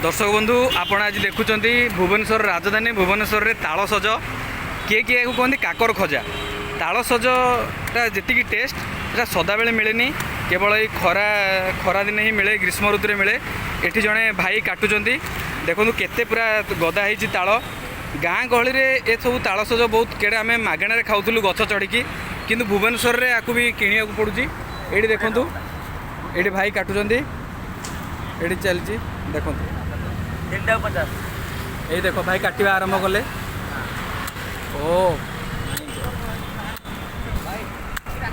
दर्शक बंधु आपण आज देखुं भुवनेश्वर राजधानी भुवनेश्वर रे ताल सज किए किए कहते काकर खजा ताल सजटा जी टेस्ट से सदाबे मिलेनि केवल ये खरा खरा दिन ही मिले ग्रीष्म ऋतु में मिले एठी जड़े भाई काटुंट देखो केते पूरा गदा होती ताल गाँ गहली ए सब ताल सज बहुत केड़े आम मागणार खाऊलु गछ चढ़ी कि भुवनेश्वर में आपको भी किणा पड़ुची ये देखु ये भाई काटुंट ये चलती देखो 350 ये देखो भाई काटिबा आरंभ कले ओ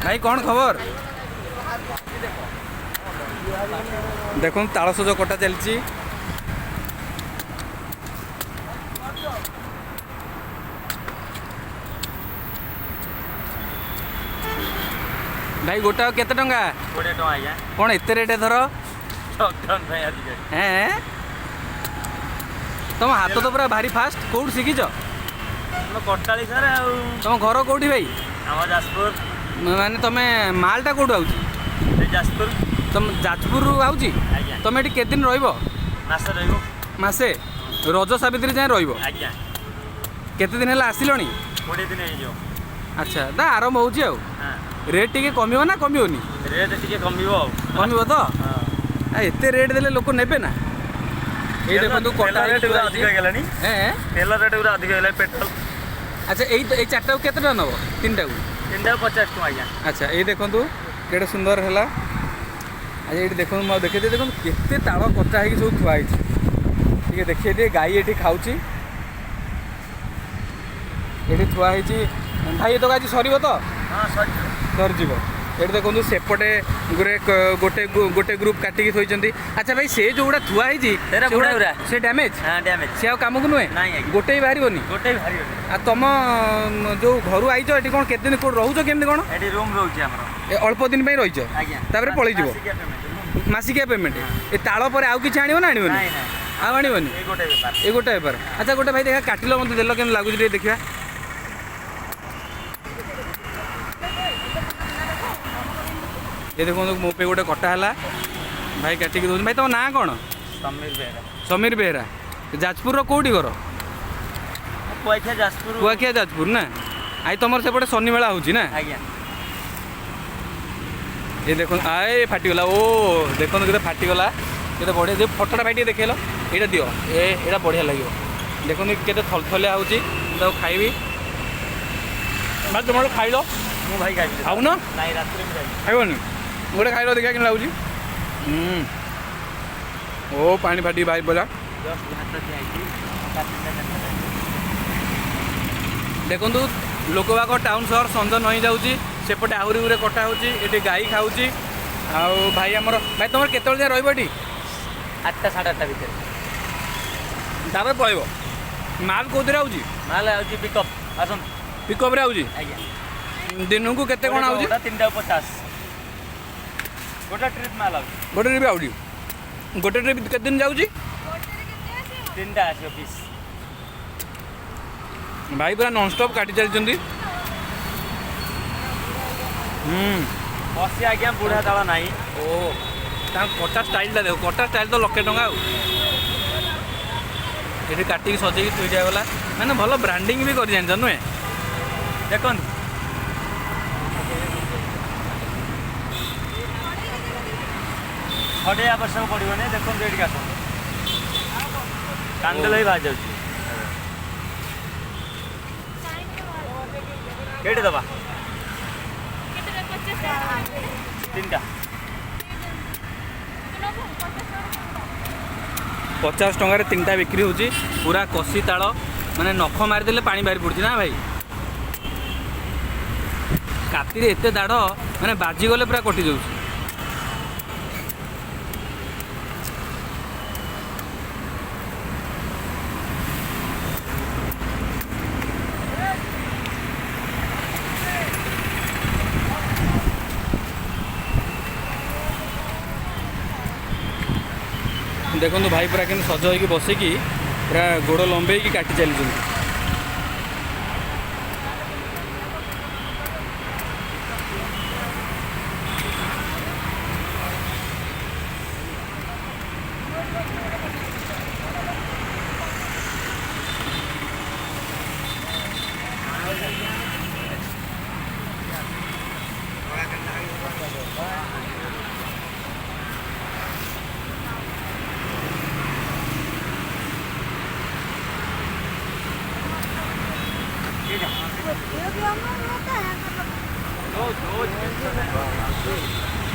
भाई कौन खबर देखो ताल सज कटा चलती भाई गोटा केते टंका 20 टका आज्ञा कौन एते रेट धर लॉकडाउन भाई अधिक हैं तुम हाथ तो पूरा भारी फास्ट कौट शिखिच हम कटाली सर आ तुम घर कौटी भाई हम जाजपुर माने तुम मालटा कौटू आउची जाजपुर तुम जाजपुर आउची आज्ञा तुम एटी केते दिन रहिबो मास रहइबो मासे रज सावित्री जाए रहिबो आज्ञा केते दिन होला आसिलणी 20 दिन हे जो अच्छा दा आरंभ होउची आउ हां रेट टिके कमियो ना कमियोनी रेट टिके कमिबो कमिबो तो हां एते रेट देले लोक नेबे ना ये देखो कटा रेट पूरा अधिक हो गेलानी हैं तेल रेट पूरा अधिक हो गेला पेट्रोल अच्छा यही चार्टा केते टका नबो तीनटा को 350 टका आज्ञा अच्छा ये देखो केड़े सुंदर है आज ये देखो मैं देखे देखो केते ताल कटा है सब थुआई ठीक देखिए दिए गाई ये खाऊँ ये थुआई भाई तो आज सर तो हां सर सरजी ये देखो सेपटे गोटे गोटे ग्रुप काटिकी थोड़ी अच्छा भाई से जो गुड़ा थुआई से डैमेज हां डैमेज से काम को नुहे गोटे ही बाहर गोटे भारी आ तुम जो घर आईच ये कौन केते दिन कौन रोच केमती कौन एडी रूम रोचे हमर अल्प दिन पे रहीच आज्ञा तापर पलि जीव मासिकिया पेमेंट ये ताल पर आउ किछि आनिबो ना आनिबोनी नहीं नहीं आउ आनिबोनी ए गोटे व्यापार ये गोटे बेपार अच्छा गोटे भाई देखा काटिल मत देल केमती लागुच देखा ये देखो मो पे गोटे कटा है भाई काटिक दौर भाई तुम ना कौन समीर बेहरा समीर बेहरा जाजपुर कौटी घर कुआखिया जाजपुर कुआखिया जाजपुर ना आई तुम सेपटे शनि मेला होची ना आज्ञा ये देखो आए फाटीगला ओ देखो केते फाटीगला केते बढ़िया जो फटोटा भाई देखेल ये दियो ये बढ़िया लगे देखो केते थलथलिया होची तो खाइबी भाई तुम खाइ लो मु भाई खाइबी खाऊ ना नहीं रात्रि में खाइबी खाइबनी गोटे खाइ लो देखा कि लगुच ओ पानी फाटी भाई बोला जस्ट हाथ से आइची देखु लोक बाग टाउन सहर संज नई जाऊँगी सेपटे आहरी गुरे कटा होती गाई खाऊँ आउ भाई आमर भाई तुम केत जाए रही 8टा 8:30 भीतर तापर पड़ो माल कौन आऊँगी माल आउची पिकअप आसन पिकअप आऊँगी आज्ञा दिन को केते कौन आऊँगी 350 गोटा ट्रिप माल आउची गोटे ट्रिप आऊँगी गोटे ट्रिप केते दिन जाऊँगी 3टा आसी ऑफिस भाई पूरा नॉनस्टॉप काटी चलती बसी आज्ञा बुढ़ा ताल नाई ओ कटा स्टाइल देखो कटा स्टाइल तो लक्षे टंका ये काटिक सजेक थी दिगला मैंने भल ब्रांडिंग भी कर जान नुहे देखो खड़े आवश्यक पड़ोनी देखो ये आस कांदेल ही बाहर जाऊँ केटे दबा 3टा 50 टंकार 3टा बिक्री होची पूरा कसी ताल माने नख मारिदेले पानी बाहरी पड़ुची ना भाई काती एते दाढ़ माने बाजीगले पूरा कटि जाऊँ देखो भाई पूरा कि सज हो बसिकी पूरा गोड़ लंबे काटी चली गोटिए भी अमर होता है जो जो जिनिस